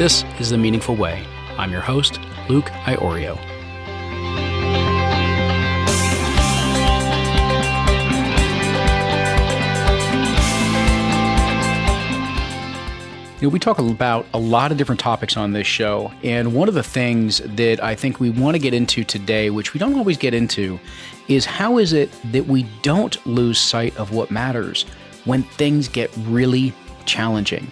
This is The Meaningful Way. I'm your host, Luke Iorio. We talk about a lot of different topics on this show, and one of the things that I think we want to get into today, which we don't always get into, is how is it that we don't lose sight of what matters when things get really challenging?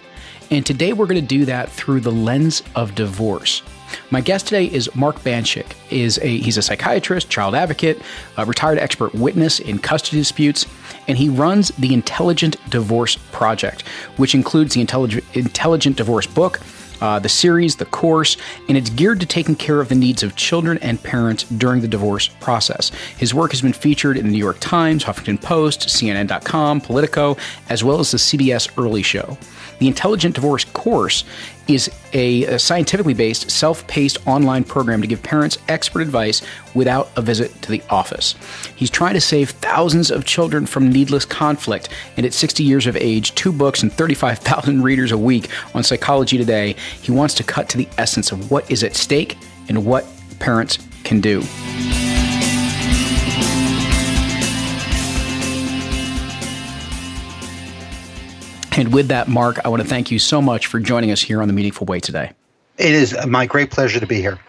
And today we're going to do that through the lens of divorce. My guest today is Mark Banschick. He's a psychiatrist, child advocate, a retired expert witness in custody disputes, and he runs the Intelligent Divorce Project, which includes the Intelligent Divorce book, the series, the course, and it's geared to taking care of the needs of children and parents during the divorce process. His work has been featured in the New York Times, Huffington Post, CNN.com, Politico, as well as the CBS Early Show. The Intelligent Divorce course is a scientifically based, self-paced online program to give parents expert advice without a visit to the office. He's trying to save thousands of children from needless conflict, and at 60 years of age, 2 books and 35,000 readers a week on Psychology Today, he wants to cut to the essence of what is at stake and what parents can do. And with that, Mark, I want to thank you so much for joining us here on The Meaningful Way today. It is my great pleasure to be here.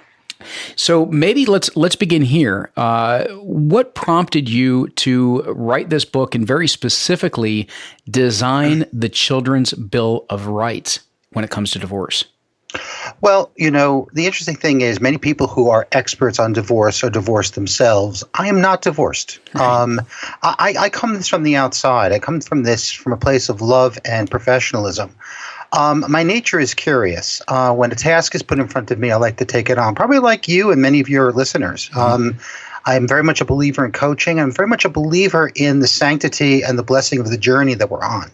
So maybe let's begin here. What prompted you to write this book and very specifically design the Children's Bill of Rights when it comes to divorce? Well, the interesting thing is many people who are experts on divorce are divorced themselves. I am not divorced. Right. I come this from the outside. I come from this from a place of love and professionalism. My nature is curious. When a task is put in front of me, I like to take it on, probably like you and many of your listeners. I'm very much a believer in coaching. I'm very much a believer in the sanctity and the blessing of the journey that we're on.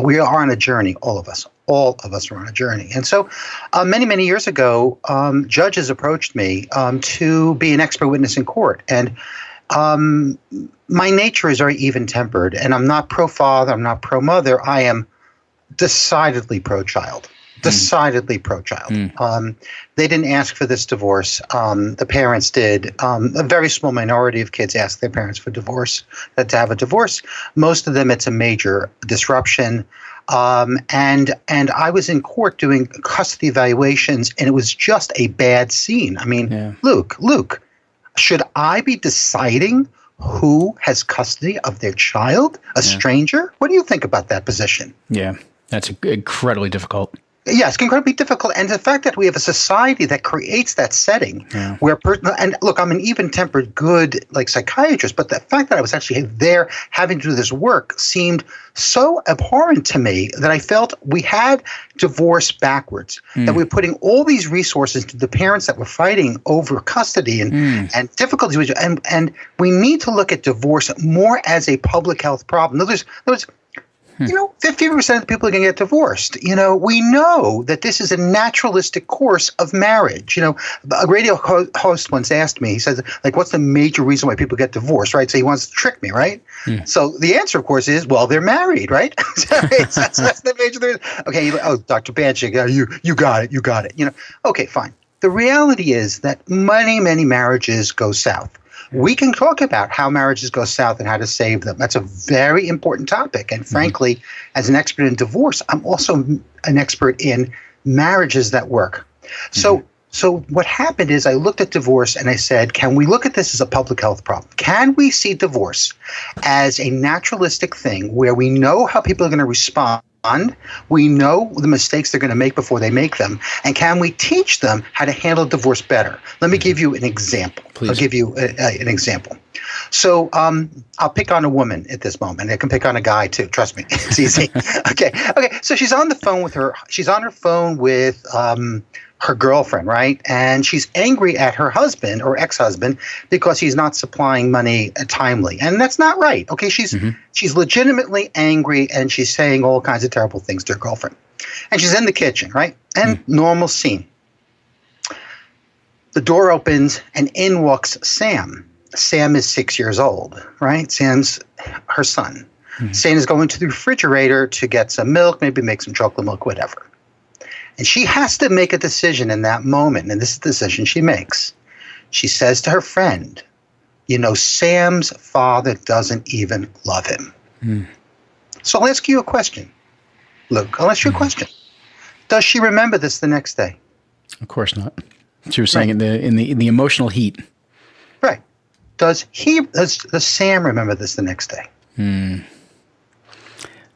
We are on a journey, all of us. All of us are on a journey. And so many, many years ago, judges approached me to be an expert witness in court. And my nature is very even-tempered. And I'm not pro-father. I'm not pro-mother. I am decidedly pro-child. Decidedly pro-child. They didn't ask for this divorce. The parents did. A very small minority of kids ask their parents for divorce, to have a divorce. Most of them, it's a major disruption. And I was in court doing custody evaluations, and it was just a bad scene. I mean, yeah. Luke, should I be deciding who has custody of their child? A stranger? What do you think about that position? Yeah, that's incredibly difficult. Yeah, it's incredibly difficult. And the fact that we have a society that creates that setting where and look, I'm an even-tempered, good psychiatrist, but the fact that I was actually there having to do this work seemed so abhorrent to me that I felt we had divorce backwards, that we were putting all these resources to the parents that were fighting over custody and difficulties. And we need to look at divorce more as a public health problem. In other words, 50% of the people are going to get divorced. We know that this is a naturalistic course of marriage. A radio host once asked me, he says, what's the major reason why people get divorced, right? So he wants to trick me, right? So the answer, of course, is, well, they're married, right? That's the major reason. Okay, Dr. Banschick, you got it. Okay, fine. The reality is that many, many marriages go south. We can talk about how marriages go south and how to save them. That's a very important topic. And frankly, as an expert in divorce, I'm also an expert in marriages that work. So what happened is I looked at divorce and I said, can we look at this as a public health problem? Can we see divorce as a naturalistic thing where we know how people are going to respond? We know the mistakes they're going to make before they make them. And can we teach them how to handle divorce better? Let me give you an example. Please. I'll give you an example. So I'll pick on a woman at this moment. I can pick on a guy too. Trust me. It's easy. Okay. So she's on the phone with her girlfriend, right? And she's angry at her husband or ex-husband because he's not supplying money timely. And that's not right. Okay, she's legitimately angry and she's saying all kinds of terrible things to her girlfriend. And she's in the kitchen, right? And normal scene. The door opens and in walks Sam. Sam is 6 years old, right? Sam's her son. Sam is going to the refrigerator to get some milk, maybe make some chocolate milk, whatever. And she has to make a decision in that moment. And this is the decision she makes. She says to her friend, Sam's father doesn't even love him. So I'll ask you a question, Luke. I'll ask you a question. Does she remember this the next day? Of course not. She was saying in the emotional heat. Right. Does Sam remember this the next day?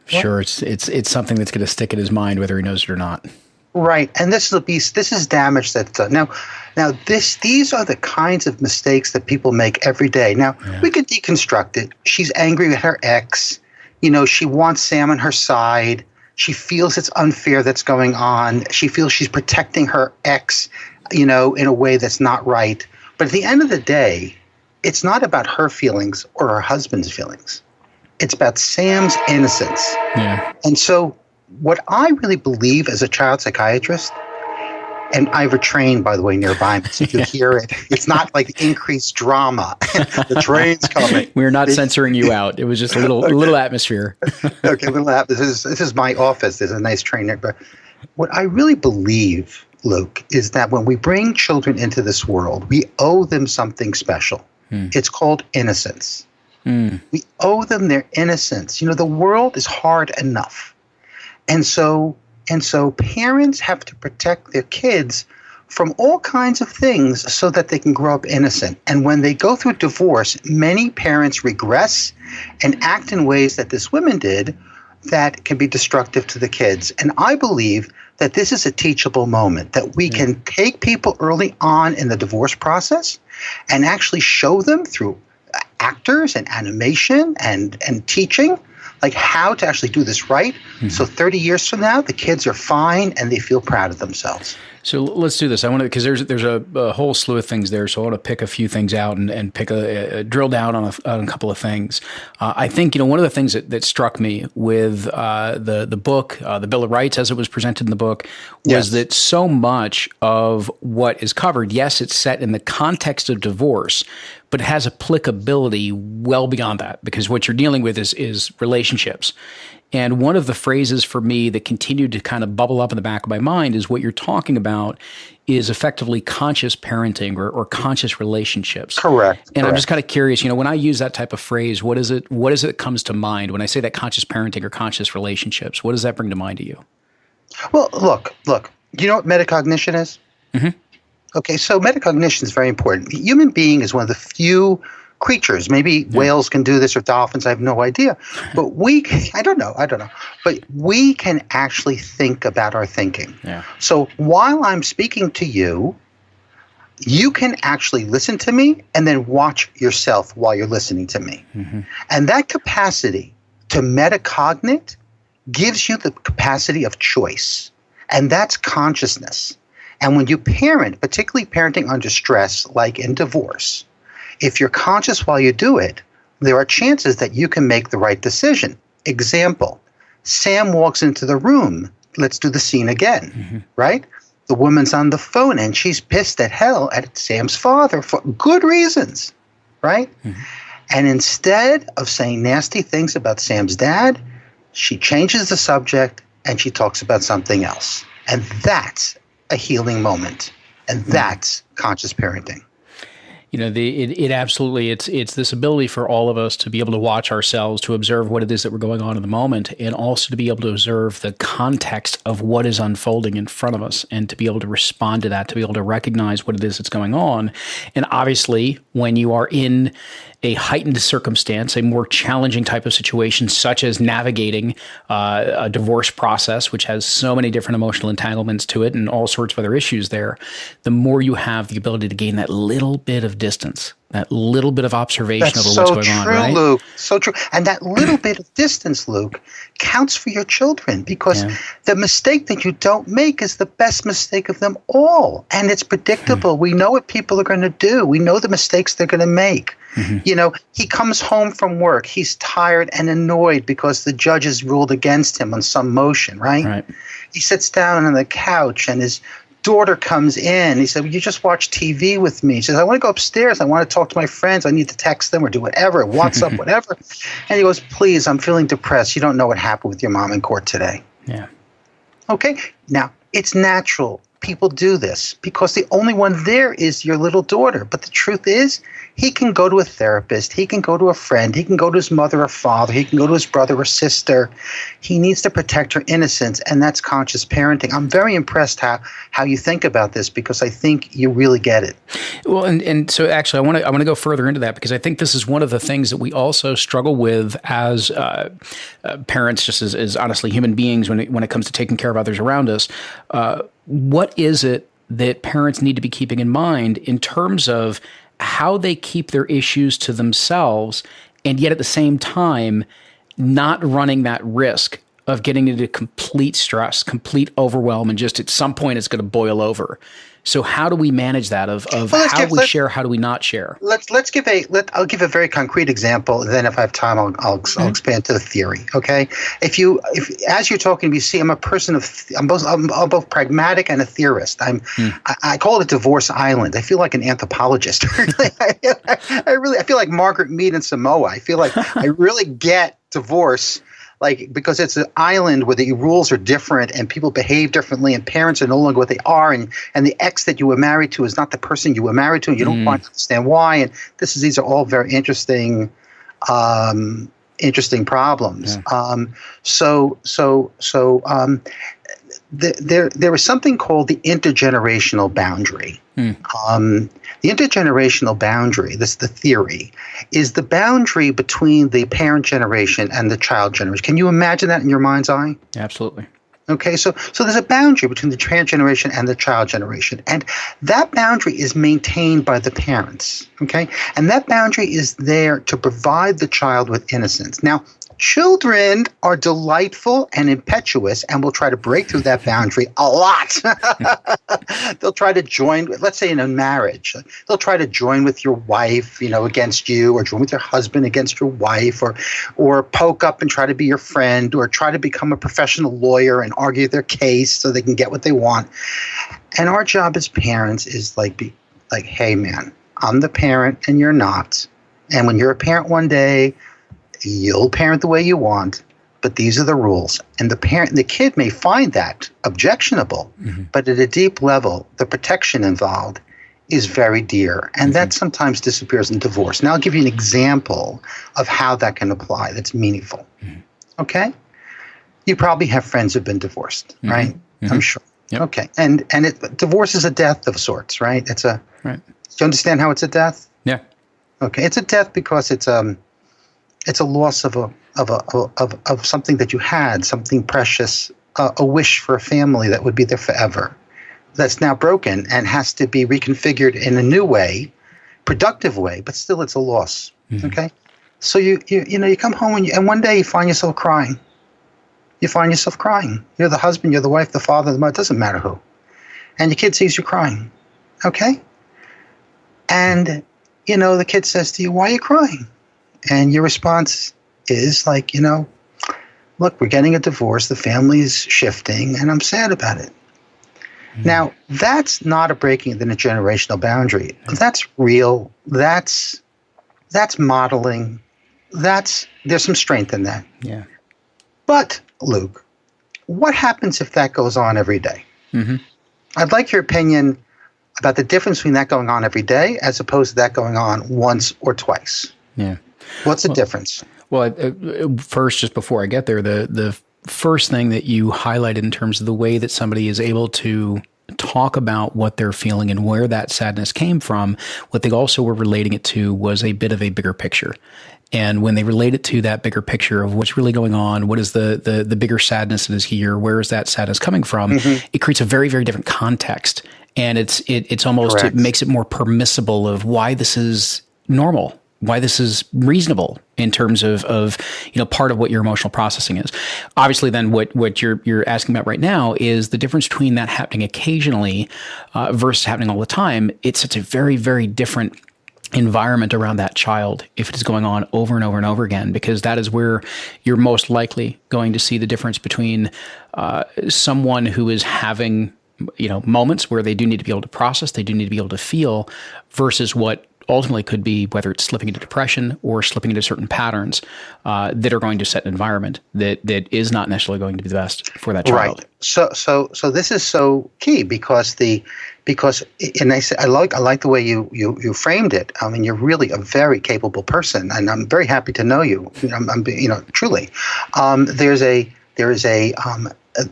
Sure, it's something that's going to stick in his mind whether he knows it or not. Right, and this is damage that's done. Now these are the kinds of mistakes that people make every day. Now we could deconstruct it. She's angry with her ex. She wants Sam on her side. She feels it's unfair that's going on. She feels she's protecting her ex, in a way that's not right. But at the end of the day, it's not about her feelings or her husband's feelings. It's about Sam's innocence. Yeah. And so what I really believe as a child psychiatrist, and I have a train, by the way, nearby, so if you hear it, it's not like increased drama. The train's coming. We're not censoring you out. It was just a little atmosphere. Okay, this is my office. There's a nice train there. But what I really believe, Luke, is that when we bring children into this world, we owe them something special. It's called innocence. We owe them their innocence. The world is hard enough. And so parents have to protect their kids from all kinds of things so that they can grow up innocent. And when they go through divorce, many parents regress and act in ways that this woman did that can be destructive to the kids. And I believe that this is a teachable moment, that we can take people early on in the divorce process and actually show them through actors and animation and teaching, like how to actually do this right. So 30 years from now, the kids are fine and they feel proud of themselves. So let's do this. I want to, because there's a whole slew of things there. So I want to pick a few things out and pick drill down on a couple of things. I think, one of the things that struck me with the book, the Bill of Rights as it was presented in the book, was that so much of what is covered, yes, it's set in the context of divorce, but has applicability well beyond that, because what you're dealing with is relationships. And one of the phrases for me that continued to kind of bubble up in the back of my mind is what you're talking about is effectively conscious parenting or conscious relationships. Correct. And I'm just kind of curious, when I use that type of phrase, what is it that comes to mind when I say that conscious parenting or conscious relationships? What does that bring to mind to you? Well, look, you know what metacognition is? Mm-hmm. Okay, so metacognition is very important. The human being is one of the few creatures. Maybe whales can do this or dolphins. I have no idea. But I don't know. But we can actually think about our thinking. Yeah. So while I'm speaking to you, you can actually listen to me and then watch yourself while you're listening to me. Mm-hmm. And that capacity to metacognate gives you the capacity of choice. And that's consciousness. And when you parent, particularly parenting under stress, like in divorce, if you're conscious while you do it, there are chances that you can make the right decision. Example, Sam walks into the room. Let's do the scene again, right? The woman's on the phone and she's pissed at hell at Sam's father for good reasons, right? Mm-hmm. And instead of saying nasty things about Sam's dad, she changes the subject and she talks about something else. And that's a healing moment. And that's conscious parenting. It absolutely, it's this ability for all of us to be able to watch ourselves, to observe what it is that we're going on in the moment, and also to be able to observe the context of what is unfolding in front of us and to be able to respond to that, to be able to recognize what it is that's going on. And obviously, when you are in a heightened circumstance, a more challenging type of situation, such as navigating a divorce process, which has so many different emotional entanglements to it and all sorts of other issues there, the more you have the ability to gain that little bit of distance, that little bit of observation over what's going on, right? Luke. So true. And that little bit of distance, Luke, counts for your children because the mistake that you don't make is the best mistake of them all. And it's predictable. We know what people are going to do. We know the mistakes they're going to make. Mm-hmm. He comes home from work. He's tired and annoyed because the judge has ruled against him on some motion, right? He sits down on the couch and his daughter comes in. He said, "Will you just watch TV with me?" She says, "I want to go upstairs. I want to talk to my friends. I need to text them or do whatever, WhatsApp, whatever." And he goes, "Please, I'm feeling depressed. You don't know what happened with your mom in court today." Yeah. Okay. Now, It's natural. People do this because the only one there is your little daughter. But the truth is, he can go to a therapist. He can go to a friend. He can go to his mother or father. He can go to his brother or sister. He needs to protect her innocence, and that's conscious parenting. I'm very impressed how you think about this, because I think you really get it. Well, and so actually, I want to go further into that, because I think this is one of the things that we also struggle with as parents, just as honestly human beings, when it comes to taking care of others around us. What is it that parents need to be keeping in mind in terms of how they keep their issues to themselves, and yet at the same time not running that risk of getting into complete stress, complete overwhelm, and just at some point it's going to boil over? So how do we manage that of how we share, how do we not share? I'll give a very concrete example. And then if I have time, I'll expand to the theory. Okay. If as you're talking, you see, I'm both pragmatic and a theorist. I call it Divorce Island. I feel like an anthropologist. I feel like Margaret Mead in Samoa. I feel like I really get divorce. Because it's an island where the rules are different and people behave differently and parents are no longer what they are, and the ex that you were married to is not the person you were married to, and you don't quite understand why. And these are all very interesting problems. Yeah. There is something called the intergenerational boundary. The intergenerational boundary, this is the theory, is the boundary between the parent generation and the child generation. Can you imagine that in your mind's eye? Absolutely. Okay, so there's a boundary between the parent generation and the child generation, and that boundary is maintained by the parents. Okay, and that boundary is there to provide the child with innocence. Now, children are delightful and impetuous and will try to break through that boundary a lot. They'll try to join, let's say in a marriage, they'll try to join with your wife, against you, or join with your husband against your wife, or poke up and try to be your friend, or try to become a professional lawyer and argue their case so they can get what they want. And our job as parents is hey man, I'm the parent and you're not. And when you're a parent one day, you'll parent the way you want, but these are the rules. And the kid may find that objectionable, but at a deep level, the protection involved is very dear. And that sometimes disappears in divorce. Now I'll give you an example of how that can apply that's meaningful. Okay? You probably have friends who've been divorced, right? I'm sure. Yep. Okay. And divorce is a death of sorts, right? Right. Do you understand how it's a death? Yeah. Okay. It's a death because it's a loss of something that you had, something precious, a wish for a family that would be there forever, that's now broken and has to be reconfigured in a new way, productive way, but still it's a loss. Okay, so you come home and one day you find yourself crying. You find yourself crying. You're the husband, you're the wife, the father, the mother, it doesn't matter who, and your kid sees you crying. Okay, and the kid says to you, "Why are you crying?" And your response is look, we're getting a divorce, the family's shifting, and I'm sad about it. Now, that's not a breaking of the generational boundary. That's real. That's modeling. There's some strength in that. Yeah. But, Luke, what happens if that goes on every day? I'd like your opinion about the difference between that going on every day as opposed to that going on once or twice. Yeah. What's the difference? Well, first, just before I get there, the first thing that you highlighted in terms of the way that somebody is able to talk about what they're feeling and where that sadness came from, what they also were relating it to was a bit of a bigger picture. And when they relate it to that bigger picture of what's really going on, what is the bigger sadness that is here, where is that sadness coming from, it creates a very, very different context. And it's almost, Correct. It makes it more permissible of why this is normal, why this is reasonable in terms of part of what your emotional processing is. Obviously, then what you're asking about right now is the difference between that happening occasionally versus happening all the time. It's such a very, very different environment around that child if it is going on over and over and over again, because that is where you're most likely going to see the difference between someone who is having moments where they do need to be able to process, they do need to be able to feel, versus what ultimately could be whether it's slipping into depression or slipping into certain patterns that are going to set an environment that is not necessarily going to be the best for that child. Right. So this is so key because and I like the way you framed it. I mean, you're really a very capable person, and I'm very happy to know you. I'm truly.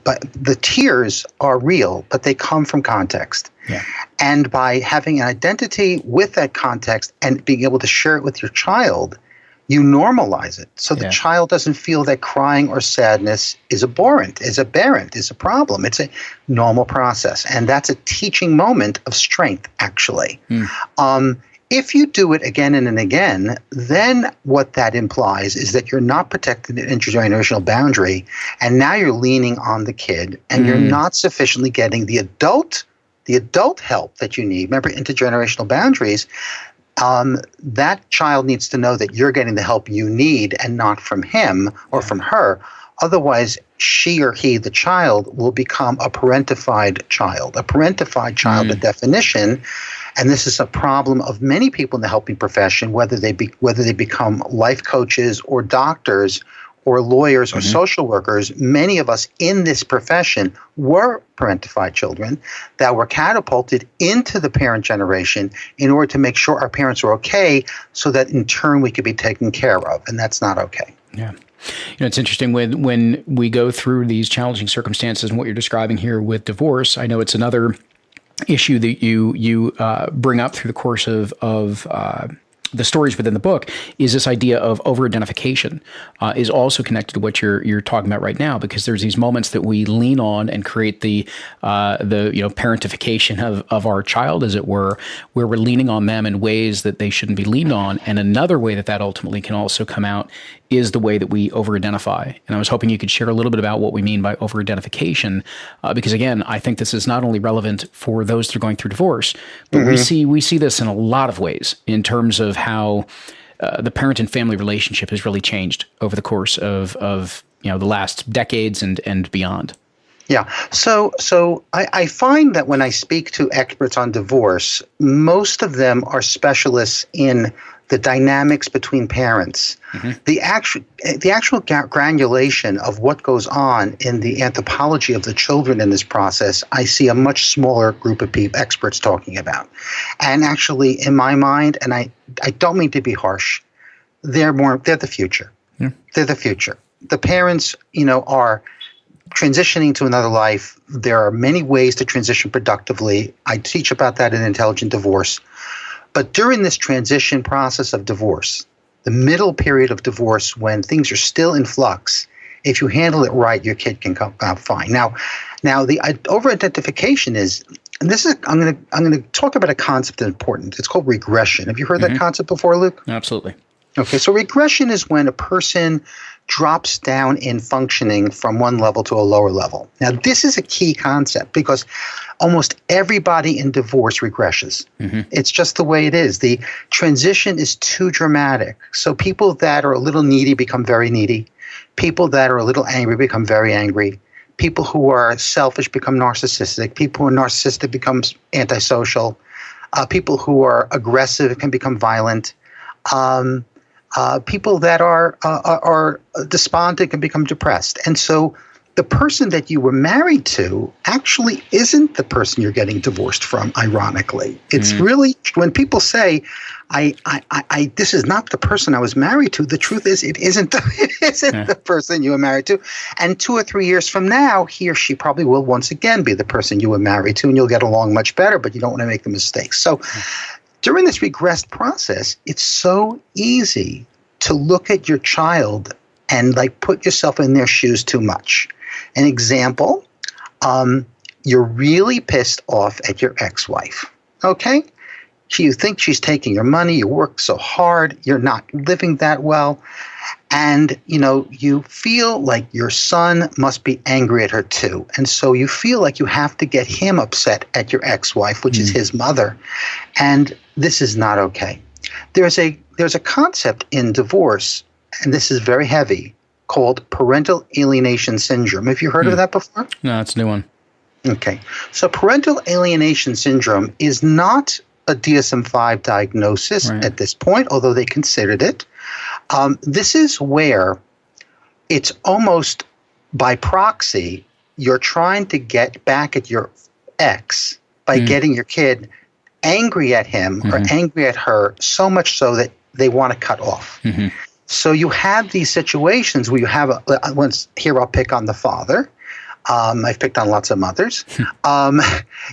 But the tears are real, but they come from context. Yeah. And by having an identity with that context and being able to share it with your child, you normalize it. So the child doesn't feel that crying or sadness is abhorrent, is aberrant, is a problem. It's a normal process. And that's a teaching moment of strength, actually. If you do it again and again, then what that implies is that you're not protecting an intergenerational boundary, and now you're leaning on the kid, and you're not sufficiently getting the adult help that you need. Remember, intergenerational boundaries, that child needs to know that you're getting the help you need and not from him or from her. Otherwise, she or he, the child, will become a parentified child. A parentified child, by definition, and this is a problem of many people in the helping profession, whether they become life coaches or doctors or lawyers or social workers. Many of us in this profession were parentified children that were catapulted into the parent generation in order to make sure our parents were okay, so that in turn we could be taken care of, and that's not okay. Yeah. It's interesting when we go through these challenging circumstances and what you're describing here with divorce. I know it's another issue that you bring up through the course of the stories within the book, is this idea of over-identification is also connected to what you're talking about right now, because there's these moments that we lean on and create the parentification of our child, as it were, where we're leaning on them in ways that they shouldn't be leaned on. And another way that ultimately can also come out is the way that we over-identify. And I was hoping you could share a little bit about what we mean by over-identification, because again, I think this is not only relevant for those that are going through divorce, but we see this in a lot of ways in terms of how the parent and family relationship has really changed over the course of the last decades and beyond. Yeah. So I find that when I speak to experts on divorce, most of them are specialists in the dynamics between parents. The actual granulation of what goes on in the anthropology of the children in this process, I see a much smaller group of experts talking about. And actually, in my mind, and I don't mean to be harsh, they're the future. Yeah. They're the future. The parents, are transitioning to another life. There are many ways to transition productively. I teach about that in Intelligent Divorce. But during this transition process of divorce, the middle period of divorce, when things are still in flux, if you handle it right, your kid can come out fine. Now the over-identification is, and this is, I'm going to talk about a concept that's important. It's called regression. Have you heard that concept before, Luke? Absolutely. Okay, so regression is when a person drops down in functioning from one level to a lower level. Now, this is a key concept because almost everybody in divorce regresses. It's just the way it is. The transition is too dramatic. So people that are a little needy become very needy. People that are a little angry become very angry. People who are selfish become narcissistic. People who are narcissistic become antisocial. People who are aggressive can become violent. People that are despondent can become depressed. And so the person that you were married to actually isn't the person you're getting divorced from, ironically. It's really, when people say, this is not the person I was married to, the truth is it isn't the person you were married to. And 2 or 3 years from now, he or she probably will once again be the person you were married to, and you'll get along much better, but you don't want to make the mistakes. So during this regressed process, it's so easy to look at your child and put yourself in their shoes too much. An example, you're really pissed off at your ex-wife, okay? You think she's taking your money, you work so hard, you're not living that well, and you feel like your son must be angry at her too. And so you feel like you have to get him upset at your ex-wife, which is his mother. And this is not okay. There's a concept in divorce, and this is very heavy, called parental alienation syndrome. Have you heard of that before? No, it's a new one. Okay. So parental alienation syndrome is not a DSM-5 diagnosis at this point, although they considered it. This is where it's almost by proxy, you're trying to get back at your ex by getting your kid angry at him or angry at her, so much so that they want to cut off. So you have these situations where you have here I'll pick on the father. I've picked on lots of mothers. Here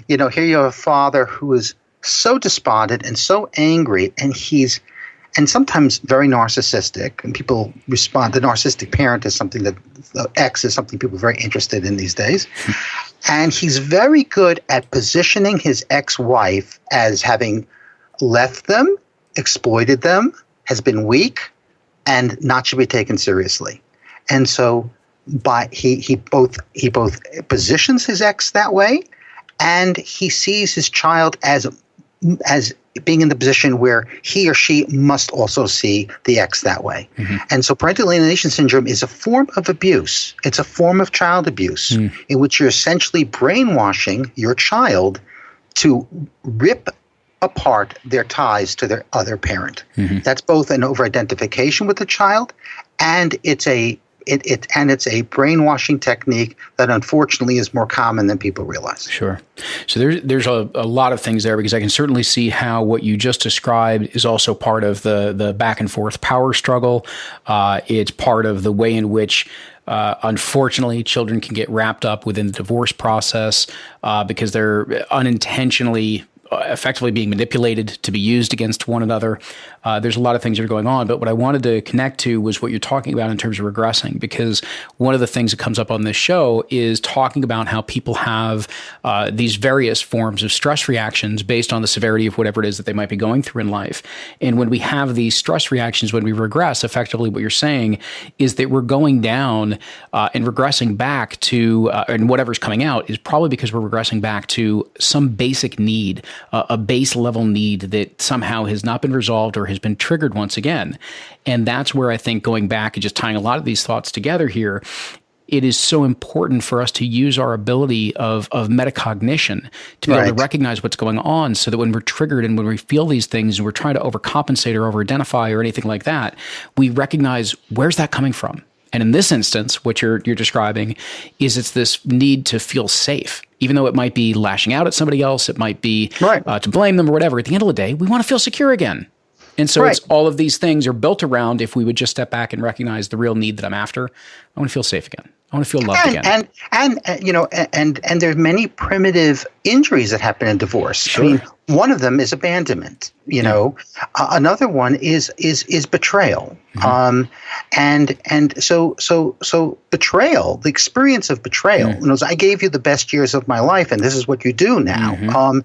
you have a father who is so despondent and so angry, and sometimes very narcissistic. And people respond. The narcissistic parent is something that the ex is something people are very interested in these days. And he's very good at positioning his ex-wife as having left them, exploited them, has been weak, and not should be taken seriously. And so he both positions his ex that way, and he sees his child as being in the position where he or she must also see the ex that way. And so parental alienation syndrome is a form of abuse. It's a form of child abuse in which you're essentially brainwashing your child to rip apart their ties to their other parent. That's both an over-identification with the child, and it's a brainwashing technique that unfortunately is more common than people realize. Sure. So there's a lot of things there, because I can certainly see how what you just described is also part of the back and forth power struggle. It's part of the way in which unfortunately children can get wrapped up within the divorce process because they're unintentionally effectively being manipulated to be used against one another. There's a lot of things that are going on, but what I wanted to connect to was what you're talking about in terms of regressing, because one of the things that comes up on this show is talking about how people have these various forms of stress reactions based on the severity of whatever it is that they might be going through in life. And when we have these stress reactions, when we regress, effectively what you're saying is that we're going down and regressing back to, and whatever's coming out is probably because we're regressing back to some basic need, a base level need that somehow has not been resolved or has been triggered once again. And that's where I think, going back and just tying a lot of these thoughts together here, it is so important for us to use our ability of metacognition to be able to recognize what's going on, so that when we're triggered and when we feel these things and we're trying to overcompensate or over-identify or anything like that, we recognize, where's that coming from? And in this instance, what you're describing is it's this need to feel safe. Even though it might be lashing out at somebody else, it might be to blame them or whatever. At the end of the day, we want to feel secure again. And so it's all of these things are built around, if we would just step back and recognize the real need that I'm after, I want to feel safe again. I want to feel loved again. And there are many primitive injuries that happen in divorce. Sure. I mean, one of them is abandonment. Another one is betrayal. And so betrayal, the experience of betrayal. I gave you the best years of my life, and this is what you do now.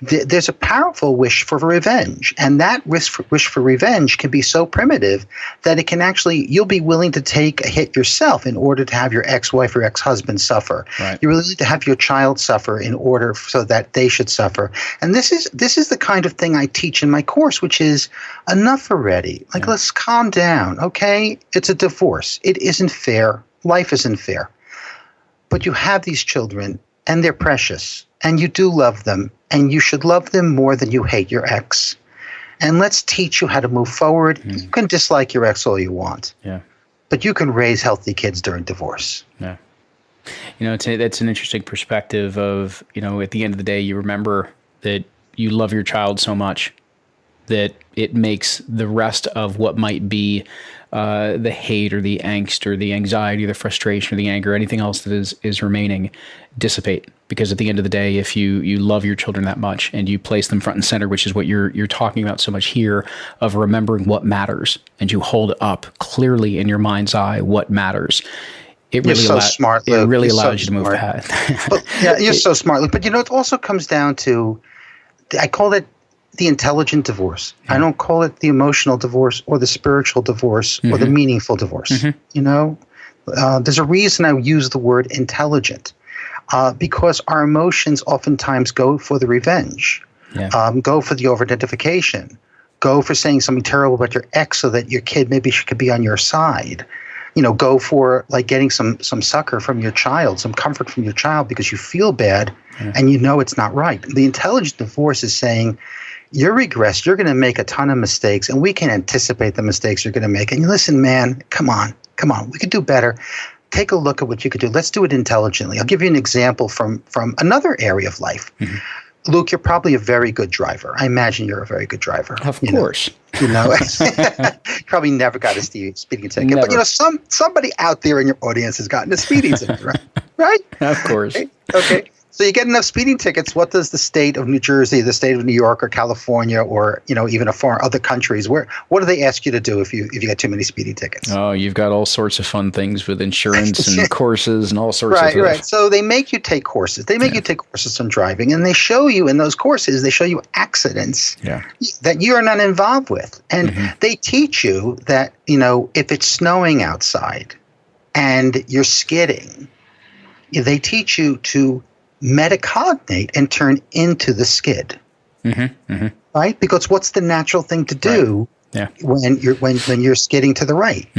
There's a powerful wish for revenge, and that wish for revenge can be so primitive that it can actually, you'll be willing to take a hit yourself in order to have your ex-wife or ex-husband suffer. You're willing to have your child suffer in order so that they should suffer. And this is the kind of thing I teach in my course, which is enough already. Let's calm down, okay? It's a divorce. It isn't fair. Life isn't fair. But you have these children, and they're precious, and you do love them, and you should love them more than you hate your ex. And let's teach you how to move forward. You can dislike your ex all you want. But you can raise healthy kids during divorce. That's an interesting perspective of, at the end of the day, you remember that you love your child so much that it makes the rest of what might be the hate or the angst or the anxiety or the frustration or the anger, anything else that is remaining, dissipate. Because at the end of the day, if you love your children that much and you place them front and center, which is what you're talking about so much here, of remembering what matters, and you hold up clearly in your mind's eye what matters, it really, smart, Luke. It really allows so you to move past. You're so smart, Luke. But it also comes down to, I call it the intelligent divorce. I don't call it the emotional divorce or the spiritual divorce or the meaningful divorce. There's a reason I use the word intelligent, because our emotions oftentimes go for the revenge, go for the over-identification, go for saying something terrible about your ex so that your kid maybe could be on your side. Go for getting some succor from your child, some comfort from your child because you feel bad and it's not right. The intelligent divorce is saying, you're regressed. You're going to make a ton of mistakes, and we can anticipate the mistakes you're going to make. And listen, man, come on. We could do better. Take a look at what you could do. Let's do it intelligently. I'll give you an example from another area of life. Mm-hmm. Luke, you're probably a very good driver. I imagine you're a very good driver. Of course. You probably never got a speeding ticket. Never. But, somebody out there in your audience has gotten a speeding ticket, right? Right? Of course. Okay. So you get enough speeding tickets. What does the state of New Jersey, the state of New York, or California, or even other countries? What do they ask you to do if you get too many speeding tickets? Oh, you've got all sorts of fun things with insurance and courses and all sorts of things. Right. So they make you take courses. They make you take courses on driving, and they show you in those courses. They show you accidents that you are not involved with, and they teach you that if it's snowing outside and you're skidding, they teach you to metacognate and turn into the skid, right? Because what's the natural thing to do when you're skidding to the right?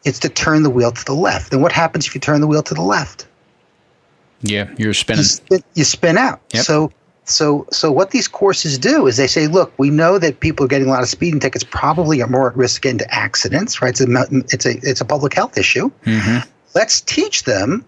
It's to turn the wheel to the left. And what happens if you turn the wheel to the left? Yeah, you're spinning. You spin out. Yep. So what these courses do is they say, look, we know that people are getting a lot of speeding tickets probably are more at risk of getting into accidents, right? It's a public health issue. Let's teach them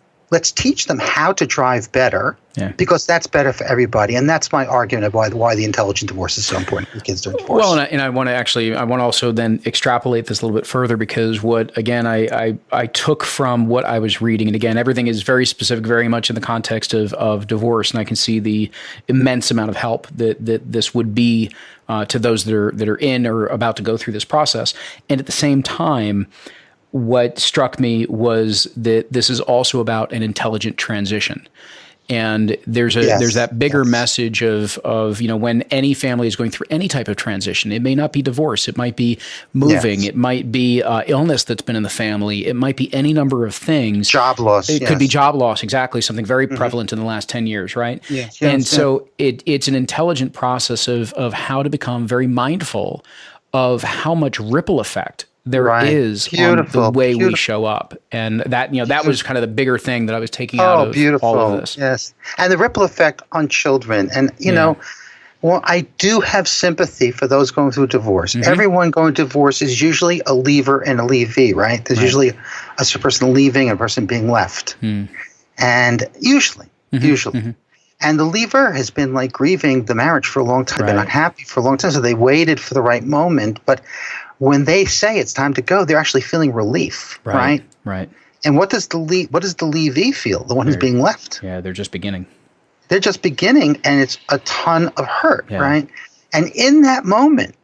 how to drive better, because that's better for everybody. And that's my argument about why the intelligent divorce is so important for kids during divorce. Well, and I want to also then extrapolate this a little bit further, because I took from what I was reading, and again, everything is very specific, very much in the context of divorce, and I can see the immense amount of help that this would be to those that are in or about to go through this process. And at the same time, what struck me was that this is also about an intelligent transition. And there's that bigger message of when any family is going through any type of transition, it may not be divorce, it might be moving, it might be illness that's been in the family, it might be any number of things. Job loss. It could be job loss, exactly, something very prevalent in the last 10 years, right? Yes. So it's an intelligent process of how to become very mindful of how much ripple effect there is on the way we show up. And that was kind of the bigger thing that I was taking out of all of this. Yes. And the ripple effect on children. And, I do have sympathy for those going through divorce. Everyone going through divorce is usually a leaver and a leavee, right? There's usually a person leaving and a person being left. And usually. And the leaver has been like grieving the marriage for a long time. They're not happy for a long time. So they waited for the right moment. But when they say it's time to go, they're actually feeling relief, right? Right. And what does the leavee feel? The one who's being left. Yeah, they're just beginning. And it's a ton of hurt, right? And in that moment,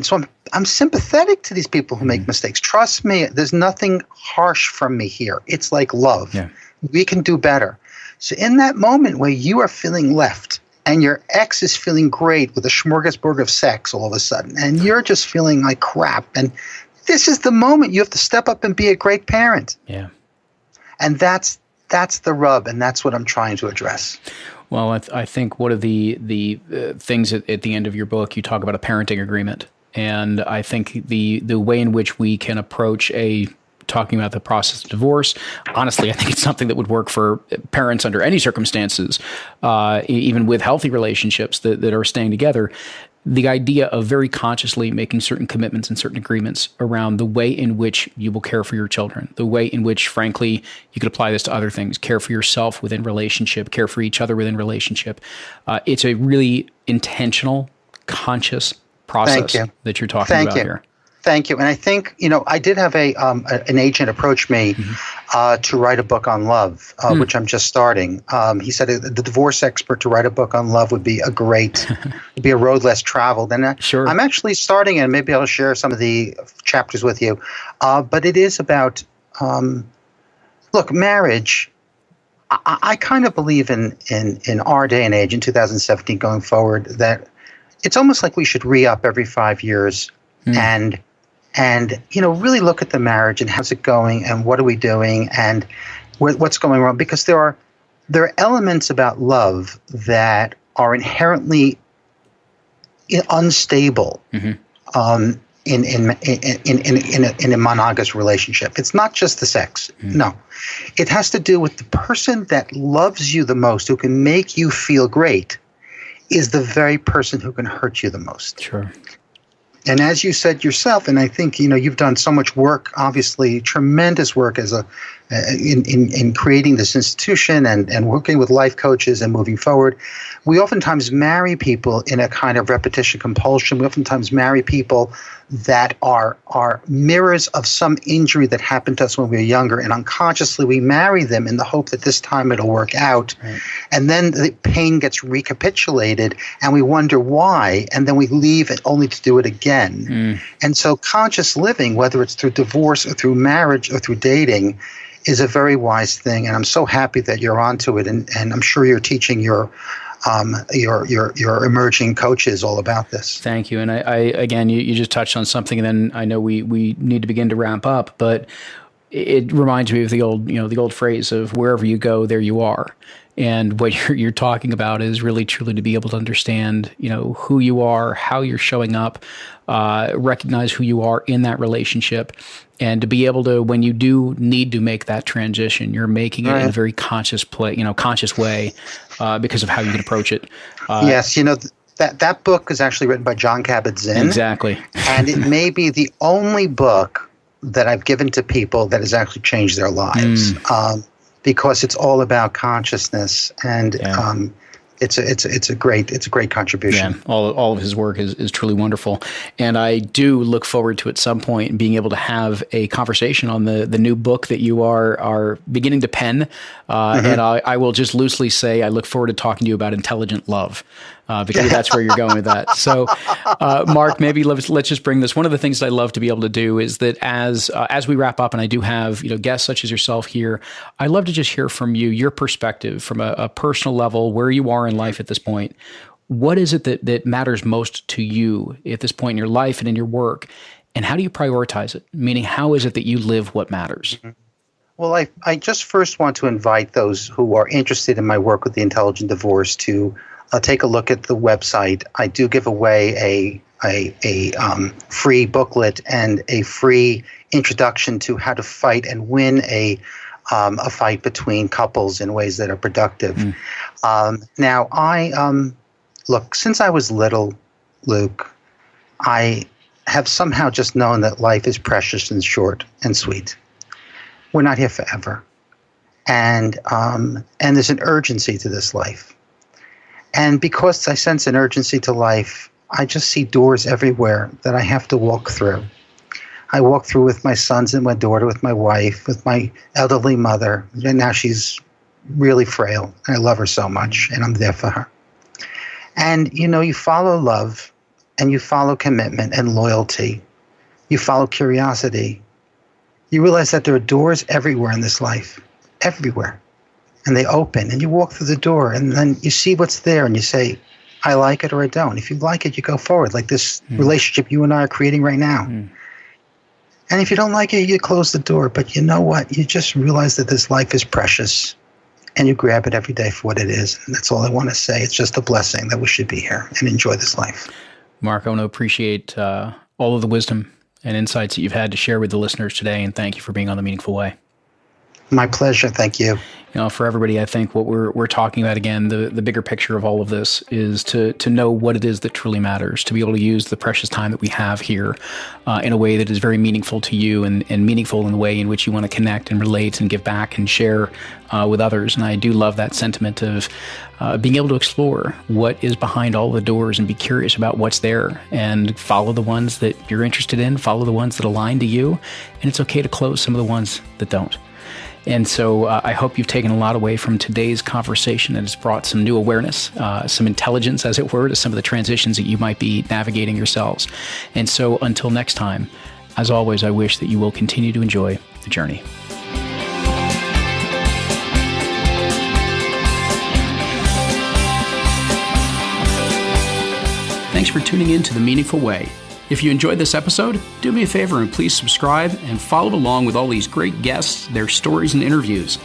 so I'm sympathetic to these people who make mistakes. Trust me, there's nothing harsh from me here. It's like love. Yeah. We can do better. So in that moment where you are feeling left, and your ex is feeling great with a smorgasbord of sex all of a sudden, and you're just feeling like crap. And this is the moment you have to step up and be a great parent. Yeah. And that's the rub, and that's what I'm trying to address. Well, I think one of the things at the end of your book, you talk about a parenting agreement. And I think the way in which we can approach talking about the process of divorce. Honestly, I think it's something that would work for parents under any circumstances, even with healthy relationships that are staying together. The idea of very consciously making certain commitments and certain agreements around the way in which you will care for your children, the way in which, frankly, you could apply this to other things, care for yourself within relationship, care for each other within relationship. It's a really intentional, conscious process that you're talking about here. Thank you. And I think, I did have an agent approach me to write a book on love, which I'm just starting. He said the divorce expert to write a book on love would be a road less traveled. And I'm actually starting, and maybe I'll share some of the chapters with you. But it is about, marriage. I kind of believe in our day and age, in 2017 going forward, that it's almost like we should re-up every 5 years and really look at the marriage and how's it going and what are we doing and what's going wrong, because there are elements about love that are inherently unstable in a monogamous relationship. It's not just the sex. No, it has to do with the person that loves you the most, who can make you feel great, is the very person who can hurt you the most. Sure. And as you said yourself, and I think you've done so much work, obviously tremendous work as in creating this institution and working with life coaches and moving forward. We oftentimes marry people in a kind of repetition compulsion. We oftentimes marry people that are mirrors of some injury that happened to us when we were younger, and unconsciously we marry them in the hope that this time it'll work out. Right. And then the pain gets recapitulated and we wonder why, and then we leave it only to do it again. And so conscious living, whether it's through divorce or through marriage or through dating, is a very wise thing. And I'm so happy that you're onto it, and I'm sure you're teaching your emerging coaches all about this. Thank you. And I again, you just touched on something, and then I know we need to begin to ramp up, but it reminds me of the old phrase of wherever you go, there you are. And what you're talking about is really truly to be able to understand, who you are, how you're showing up, recognize who you are in that relationship, and to be able to, when you do need to make that transition, you're making it in a very conscious way, because of how you can approach it. Yes, that book is actually written by Jon Kabat-Zinn. Exactly. And it may be the only book that I've given to people that has actually changed their lives. Because it's all about consciousness, and it's a great contribution. Yeah, all of his work is truly wonderful, and I do look forward to at some point being able to have a conversation on the new book that you are beginning to pen. And I will just loosely say I look forward to talking to you about intelligent love. Because that's where you're going with that. So, Mark, maybe let's just bring this. One of the things that I love to be able to do is that as we wrap up, and I do have guests such as yourself here, I love to just hear from you, your perspective from a personal level, where you are in life at this point. What is it that matters most to you at this point in your life and in your work, and how do you prioritize it? Meaning, how is it that you live what matters? Well, I just first want to invite those who are interested in my work with the intelligent divorce to take a look at the website. I do give away a free booklet and a free introduction to how to fight and win a fight between couples in ways that are productive. Now, look, since I was little, Luke, I have somehow just known that life is precious and short and sweet. We're not here forever, and there's an urgency to this life. And because I sense an urgency to life, I just see doors everywhere that I have to walk through. I walk through with my sons and my daughter, with my wife, with my elderly mother. And now she's really frail. I love her so much, and I'm there for her. And, you follow love, and you follow commitment and loyalty. You follow curiosity. You realize that there are doors everywhere in this life, everywhere. And they open, and you walk through the door, and then you see what's there, and you say, I like it or I don't. If you like it, you go forward, like this relationship you and I are creating right now. And if you don't like it, you close the door. But you know what? You just realize that this life is precious, and you grab it every day for what it is. And that's all I want to say. It's just a blessing that we should be here and enjoy this life. Mark, I want to appreciate all of the wisdom and insights that you've had to share with the listeners today, and thank you for being on The Meaningful Way. My pleasure. Thank you. For everybody, I think what we're talking about, again, the bigger picture of all of this is to know what it is that truly matters, to be able to use the precious time that we have here in a way that is very meaningful to you and meaningful in the way in which you want to connect and relate and give back and share with others. And I do love that sentiment of being able to explore what is behind all the doors and be curious about what's there and follow the ones that you're interested in, follow the ones that align to you. And it's okay to close some of the ones that don't. And so I hope you've taken a lot away from today's conversation and it's brought some new awareness, some intelligence, as it were, to some of the transitions that you might be navigating yourselves. And so until next time, as always, I wish that you will continue to enjoy the journey. Thanks for tuning in to The Meaningful Way. If you enjoyed this episode, do me a favor and please subscribe and follow along with all these great guests, their stories and interviews.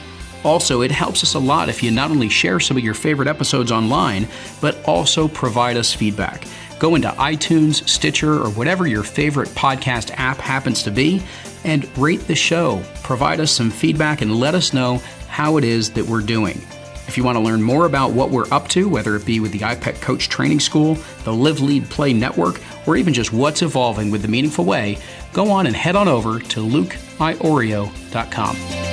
Also, it helps us a lot if you not only share some of your favorite episodes online, but also provide us feedback. Go into iTunes, Stitcher, or whatever your favorite podcast app happens to be, and rate the show. Provide us some feedback and let us know how it is that we're doing. If you want to learn more about what we're up to, whether it be with the iPet Coach Training School, the Live, Lead, Play Network, or even just what's evolving with The Meaningful Way, go on and head on over to lukeiorio.com.